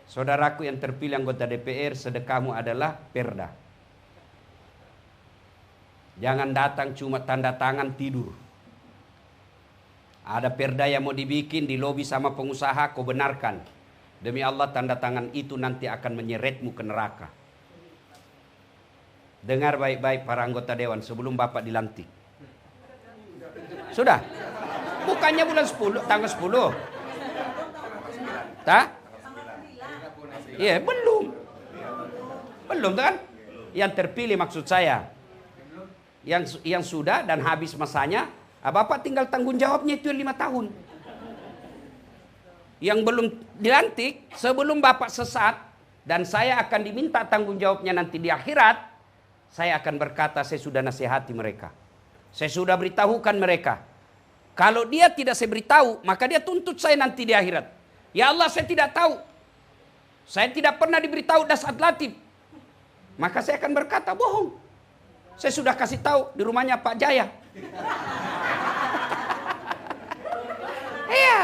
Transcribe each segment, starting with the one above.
Saudaraku yang terpilih anggota DPR, sedekahmu adalah perda. Jangan datang cuma tanda tangan tidur. Ada perda yang mau dibikin di lobi sama pengusaha, kau benarkan. Demi Allah tanda tangan itu nanti akan menyeretmu ke neraka. Dengar baik-baik para anggota dewan sebelum Bapak dilantik. Sudah? Bukannya bulan 10, tanggal 10. Tak? Iya, belum. Belum kan? Yang terpilih maksud saya. Yang sudah dan habis masanya, Bapak tinggal tanggung jawabnya itu 5 tahun. Yang belum dilantik, sebelum Bapak sesat, dan saya akan diminta tanggung jawabnya nanti di akhirat, saya akan berkata, saya sudah nasihati mereka. Saya sudah beritahukan mereka. Kalau dia tidak saya beritahu, maka dia tuntut saya nanti di akhirat. Ya Allah, saya tidak tahu. Saya tidak pernah diberitahu dasar latif. Maka saya akan berkata, bohong. Saya sudah kasih tahu di rumahnya Pak Jaya. Iya.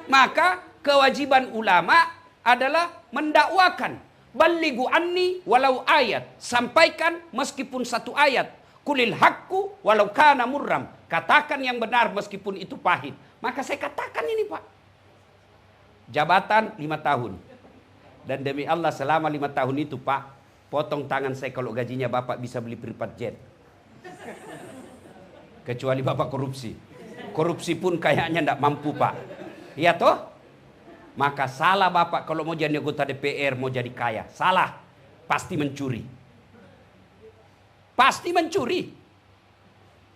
Maka kewajiban ulama adalah mendakwakan. Balighu anni walau ayat. Sampaikan meskipun 1 ayat. Kulil haqqu walau kana murram. Katakan yang benar meskipun itu pahit. Maka saya katakan ini Pak. Jabatan 5 tahun. Dan demi Allah selama 5 tahun itu Pak, potong tangan saya kalau gajinya Bapak bisa beli private jet. Kecuali Bapak korupsi. Korupsi pun kayaknya tidak mampu Pak. Iya toh? Maka salah Bapak kalau mau jadi anggota DPR, mau jadi kaya. Salah. Pasti mencuri. Pasti mencuri.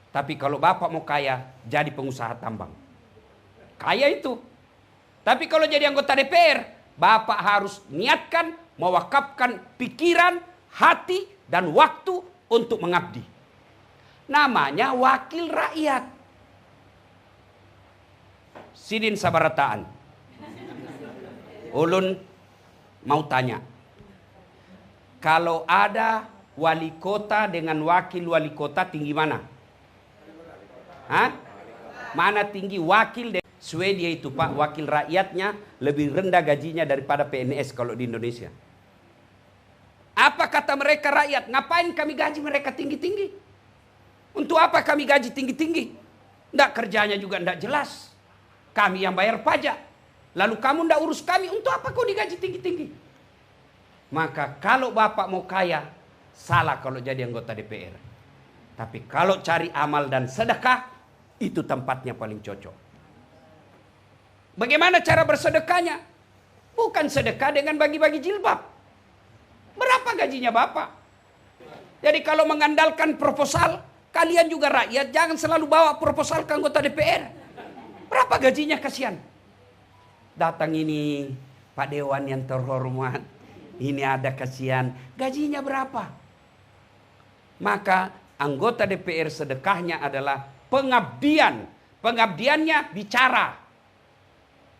Tapi kalau Bapak mau kaya, jadi pengusaha tambang. Kaya itu. Tapi kalau jadi anggota DPR, Bapak harus niatkan, mewakafkan pikiran, hati, dan waktu untuk mengabdi. Namanya wakil rakyat. Sidin sabarataan. Ulun mau tanya. Kalau ada wali kota dengan wakil wali kota tinggi mana? Hah? Mana tinggi wakil? Swedia itu Pak, wakil rakyatnya lebih rendah gajinya daripada PNS kalau di Indonesia. Apa kata mereka rakyat? Ngapain kami gaji mereka tinggi-tinggi? Untuk apa kami gaji tinggi-tinggi? Nggak, kerjanya juga nggak jelas. Kami yang bayar pajak. Lalu kamu ndak urus kami, untuk apa kau digaji tinggi-tinggi? Maka kalau Bapak mau kaya, salah kalau jadi anggota DPR. Tapi kalau cari amal dan sedekah, itu tempatnya paling cocok. Bagaimana cara bersedekahnya? Bukan sedekah dengan bagi-bagi jilbab. Berapa gajinya Bapak? Jadi kalau mengandalkan proposal, kalian juga rakyat jangan selalu bawa proposal ke anggota DPR. Berapa gajinya kasihan? Datang ini Pak Dewan yang terhormat, ini ada kasihan, gajinya berapa? Maka anggota DPR sedekahnya adalah pengabdian. Pengabdiannya bicara.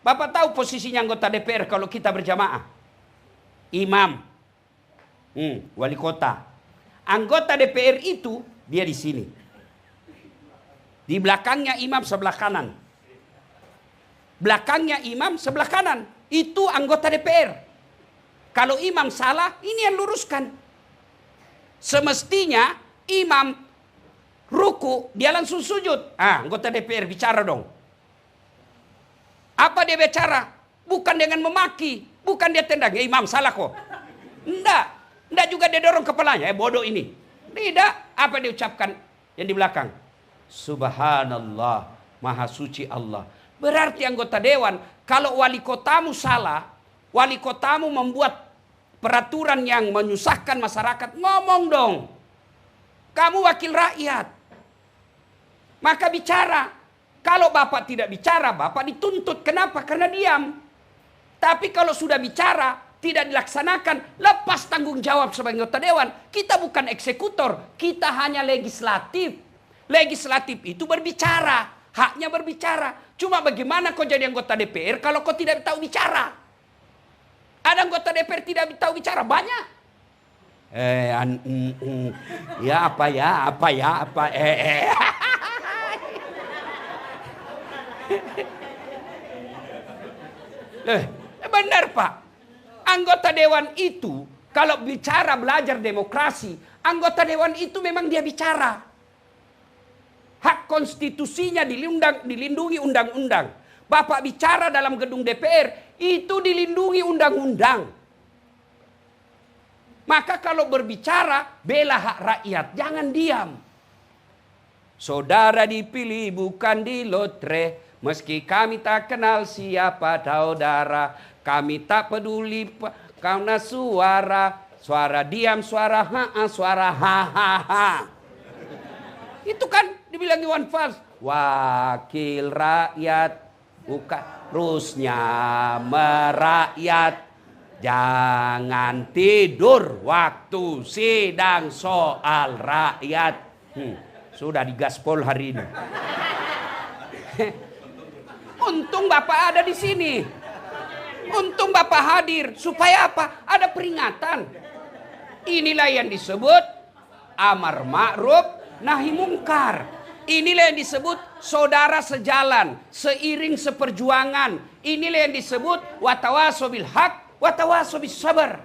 Bapak tahu posisinya anggota DPR kalau kita berjamaah? Imam, wali kota. Anggota DPR itu dia di sini. Di belakangnya imam sebelah kanan. Belakangnya imam sebelah kanan. Itu anggota DPR. Kalau imam salah, ini yang luruskan. Semestinya imam ruku, dia langsung sujud. Anggota DPR bicara dong. Apa dia bicara? Bukan dengan memaki. Bukan dia tendang. Ya imam salah kok. Enggak juga dia dorong kepalanya. Bodoh ini. Tidak. Apa dia ucapkan yang di belakang? Subhanallah. Maha suci Allah. Berarti anggota dewan, kalau wali kotamu salah, wali kotamu membuat peraturan yang menyusahkan masyarakat, ngomong dong. Kamu wakil rakyat. Maka bicara. Kalau Bapak tidak bicara, Bapak dituntut. Kenapa? Karena diam. Tapi kalau sudah bicara, tidak dilaksanakan, lepas tanggung jawab sebagai anggota dewan. Kita bukan eksekutor, kita hanya legislatif. Legislatif itu berbicara. Haknya berbicara. Cuma bagaimana kau jadi anggota DPR kalau kau tidak tahu bicara? Ada anggota DPR tidak tahu bicara? Banyak. Benar Pak. Anggota dewan itu, kalau bicara belajar demokrasi, anggota dewan itu memang dia bicara. Hak konstitusinya dilindungi undang-undang. Bapak bicara dalam gedung DPR, itu dilindungi undang-undang. Maka kalau berbicara, bela hak rakyat, jangan diam. Saudara dipilih bukan di lotre, meski kami tak kenal siapa saudara. Kami tak peduli karena suara diam, suara ha, suara ha. Itu kan dibilang Iwan Fals, wakil rakyat, bukan terusnya merakyat. Jangan tidur waktu sidang soal rakyat. Sudah digaspol hari ini. Untung Bapak ada di sini. Untung Bapak hadir. Supaya apa? Ada peringatan. Inilah yang disebut amar ma'ruf nahi mungkar. Inilah yang disebut saudara sejalan, seiring seperjuangan. Inilah yang disebut watawasau bil haq, watawasau bis sabar.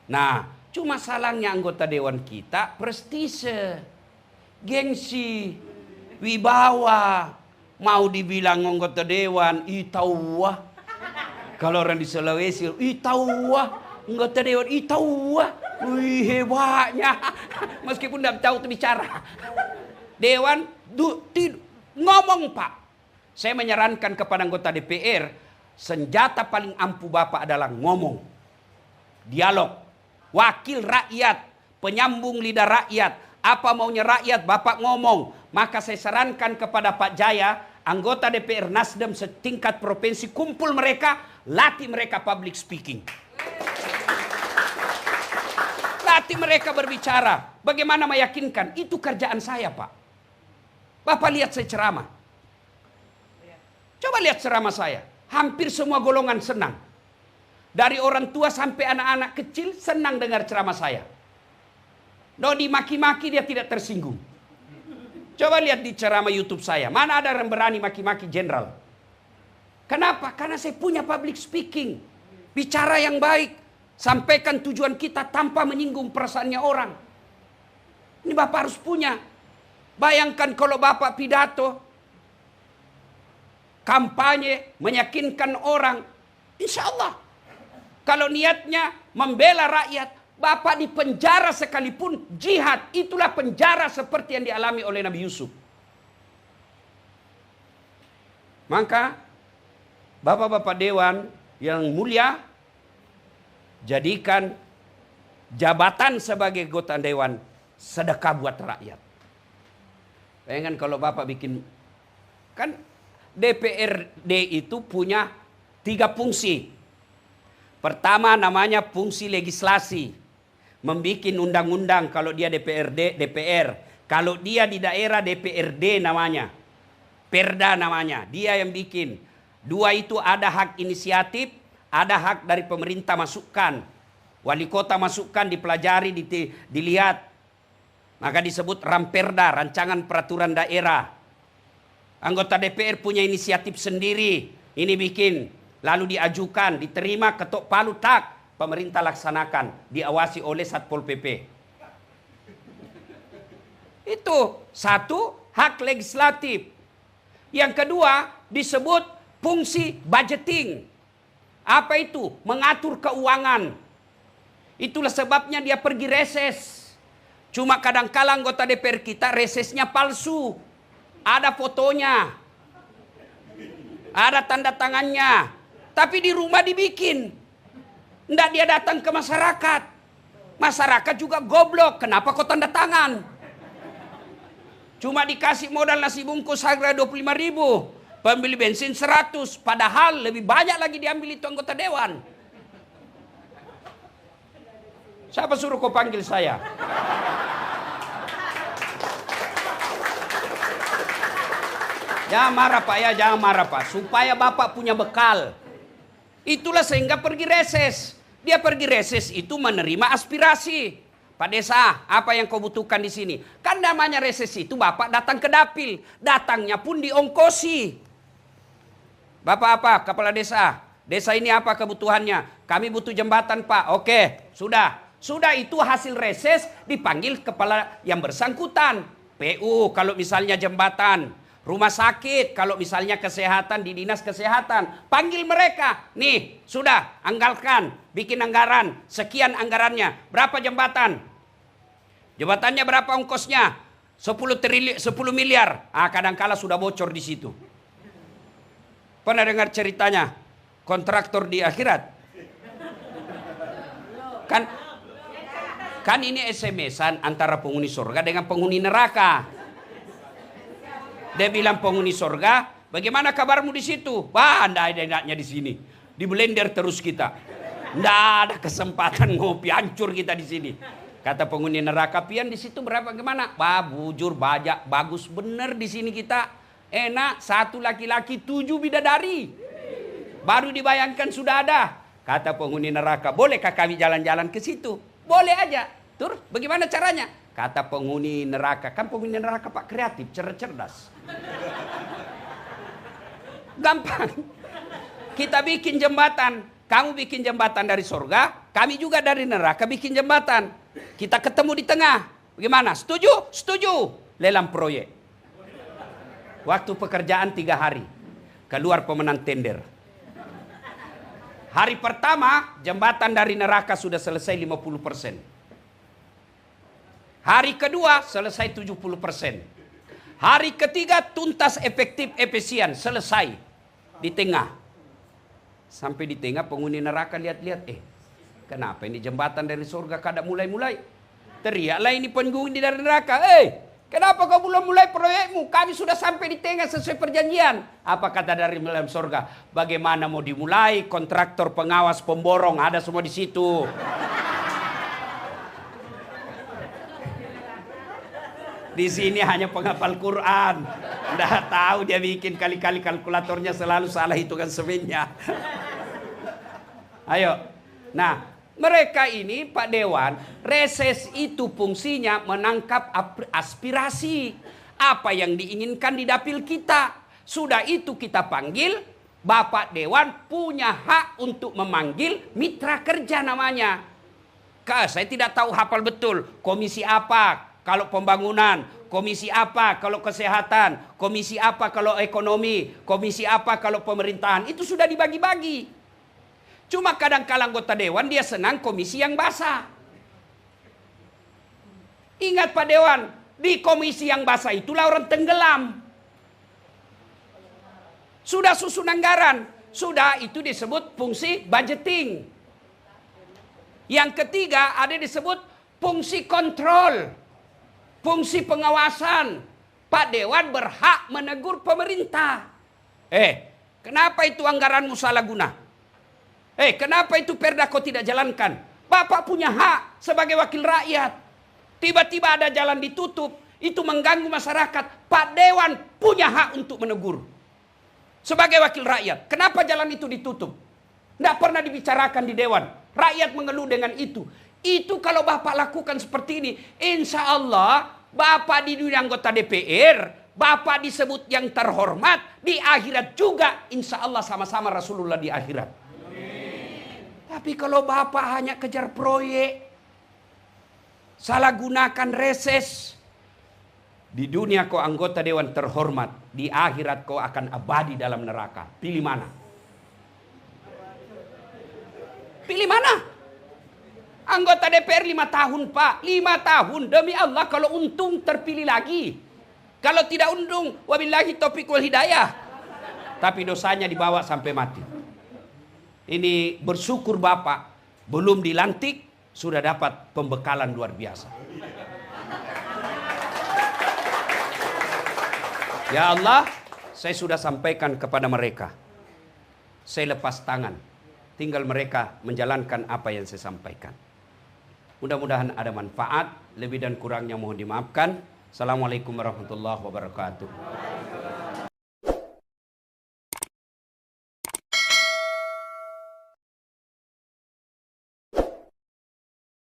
Nah, cuma salahnya anggota dewan kita prestise, gengsi, wibawa. Mau dibilang anggota dewan, itauwah. Kalau orang di Sulawesi, itauwah. Anggota dewan, itauwah. Wih, hebatnya. Meskipun tidak tahu itu bicara. Dewan, ngomong Pak. Saya menyarankan kepada anggota DPR, senjata paling ampuh Bapak adalah ngomong. Dialog. Wakil rakyat, penyambung lidah rakyat. Apa maunya rakyat, Bapak ngomong. Maka saya sarankan kepada Pak Jaya, anggota DPR Nasdem setingkat provinsi, kumpul mereka, latih mereka public speaking. Latih mereka berbicara. Bagaimana meyakinkan? Itu kerjaan saya, Pak. Bapak lihat saya ceramah. Coba lihat ceramah saya. Hampir semua golongan senang. Dari orang tua sampai anak-anak kecil senang dengar ceramah saya. No, dimaki-maki dia tidak tersinggung. Coba lihat di ceramah YouTube saya. Mana ada yang berani maki-maki jenderal? Kenapa? Karena saya punya public speaking. Bicara yang baik. Sampaikan tujuan kita tanpa menyinggung perasaannya orang. Ini Bapak harus punya. Bayangkan kalau Bapak pidato, kampanye, meyakinkan orang. Insya Allah. Kalau niatnya membela rakyat, Bapak di penjara sekalipun jihad. Itulah penjara seperti yang dialami oleh Nabi Yusuf. Maka Bapak-bapak dewan yang mulia, jadikan jabatan sebagai anggota dewan sedekah buat rakyat. Bayangkan kalau Bapak bikin, kan DPRD itu punya 3 fungsi. Pertama namanya fungsi legislasi. Membikin undang-undang kalau dia DPR. Kalau dia di daerah DPRD namanya. Perda namanya. Dia yang bikin. 2 itu ada hak inisiatif, ada hak dari pemerintah masukkan. Wali kota masukkan, dipelajari, dilihat. Maka disebut Ramperda, rancangan peraturan daerah. Anggota DPR punya inisiatif sendiri. Ini bikin, lalu diajukan, diterima, ketok palu, tak. Pemerintah laksanakan, diawasi oleh Satpol PP. Itu 1, hak legislatif. Yang kedua disebut fungsi budgeting. Apa itu? Mengatur keuangan. Itulah sebabnya dia pergi reses. Cuma kadang-kala anggota DPR kita resesnya palsu. Ada fotonya. Ada tanda tangannya. Tapi di rumah dibikin. Nggak dia datang ke masyarakat. Masyarakat juga goblok. Kenapa kau tanda tangan? Cuma dikasih modal nasi bungkus harga 25.000. Pembeli bensin 100. Padahal lebih banyak lagi diambil itu anggota dewan. Siapa suruh kau panggil saya? Jangan marah Pak ya, jangan marah Pak. Supaya Bapak punya bekal. Itulah sehingga pergi reses. Dia pergi reses itu menerima aspirasi. Pak Desa, apa yang kau butuhkan di sini? Kan namanya reses itu Bapak datang ke dapil. Datangnya pun diongkosi. Bapak apa? Kepala desa. Desa ini apa kebutuhannya? Kami butuh jembatan, Pak. Oke, sudah. Sudah itu hasil reses dipanggil kepala yang bersangkutan. PU kalau misalnya jembatan. Rumah sakit kalau misalnya kesehatan di dinas kesehatan. Panggil mereka. Nih, sudah, anggalkan. Bikin anggaran. Sekian anggarannya. Berapa jembatan? Jembatannya berapa ongkosnya? 10 miliar. Kadangkala sudah bocor di situ. Pernah dengar ceritanya? Kontraktor di akhirat. Kan ini SMS-an antara penghuni surga dengan penghuni neraka. Dia bilang penghuni surga, bagaimana kabarmu di situ? Wah, enggak ada enaknya di sini. Di blender terus kita. Enggak ada kesempatan ngopi, hancur kita di sini. Kata penghuni neraka, pian di situ berapa gimana? Wah, bujur, bajak, bagus bener di sini kita. Enak, 1 laki-laki 7 bidadari. Baru dibayangkan sudah ada. Kata penghuni neraka, bolehkah kami jalan-jalan ke situ? Boleh aja. Terus bagaimana caranya? Kata penghuni neraka. Kan penghuni neraka Pak kreatif, cerdas. Gampang. Kita bikin jembatan. Kamu bikin jembatan dari surga. Kami juga dari neraka bikin jembatan. Kita ketemu di tengah. Bagaimana? Setuju? Setuju. Lelang proyek. Waktu pekerjaan 3 hari. Keluar pemenang tender. Hari pertama, jembatan dari neraka sudah selesai 50%. Hari kedua, selesai 70%. Hari ketiga, tuntas efektif efisien, selesai. Di tengah. Sampai di tengah, penghuni neraka lihat-lihat. Kenapa ini jembatan dari surga kada mulai-mulai? Teriaklah ini penghuni dari neraka. Kenapa kau belum mulai proyekmu? Kami sudah sampai di tengah sesuai perjanjian. Apa kata dari dalam surga? Bagaimana mau dimulai? Kontraktor, pengawas, pemborong ada semua di situ. Di sini hanya penghafal Quran. Nggak tahu dia bikin kali-kali kalkulatornya selalu salah hitungan semennya. Ayo. Nah. Mereka ini Pak Dewan, reses itu fungsinya menangkap aspirasi. Apa yang diinginkan di dapil kita. Sudah itu kita panggil, Bapak Dewan punya hak untuk memanggil mitra kerja namanya. Saya tidak tahu hafal betul. Komisi apa kalau pembangunan. Komisi apa kalau kesehatan. Komisi apa kalau ekonomi. Komisi apa kalau pemerintahan. Itu sudah dibagi-bagi. Cuma kadang-kala anggota dewan dia senang komisi yang basah. Ingat Pak Dewan, di komisi yang basah itulah orang tenggelam. Sudah susun anggaran, sudah itu disebut fungsi budgeting. Yang ketiga ada disebut fungsi kontrol, fungsi pengawasan. Pak Dewan berhak menegur pemerintah. Kenapa itu anggaranmu salah guna? Kenapa itu perda kau tidak jalankan? Bapak punya hak sebagai wakil rakyat. Tiba-tiba ada jalan ditutup. Itu mengganggu masyarakat. Pak Dewan punya hak untuk menegur. Sebagai wakil rakyat. Kenapa jalan itu ditutup? Tidak pernah dibicarakan di Dewan. Rakyat mengeluh dengan itu. Itu kalau Bapak lakukan seperti ini. Insya Allah Bapak di dunia anggota DPR. Bapak disebut yang terhormat. Di akhirat juga. Insya Allah sama-sama Rasulullah di akhirat. Tapi kalau Bapak hanya kejar proyek, salah gunakan reses, di dunia kau anggota dewan terhormat, di akhirat kau akan abadi dalam neraka. Pilih mana? Pilih mana? Anggota DPR 5 tahun Pak, 5 tahun demi Allah kalau untung terpilih lagi. Kalau tidak untung, wabillahi taufiq wal hidayah. Tapi dosanya dibawa sampai mati. Ini bersyukur Bapak belum dilantik sudah dapat pembekalan luar biasa. Ya Allah, saya sudah sampaikan kepada mereka. Saya lepas tangan. Tinggal mereka menjalankan apa yang saya sampaikan. Mudah-mudahan ada manfaat. Lebih dan kurangnya mohon dimaafkan. Assalamualaikum warahmatullahi wabarakatuh.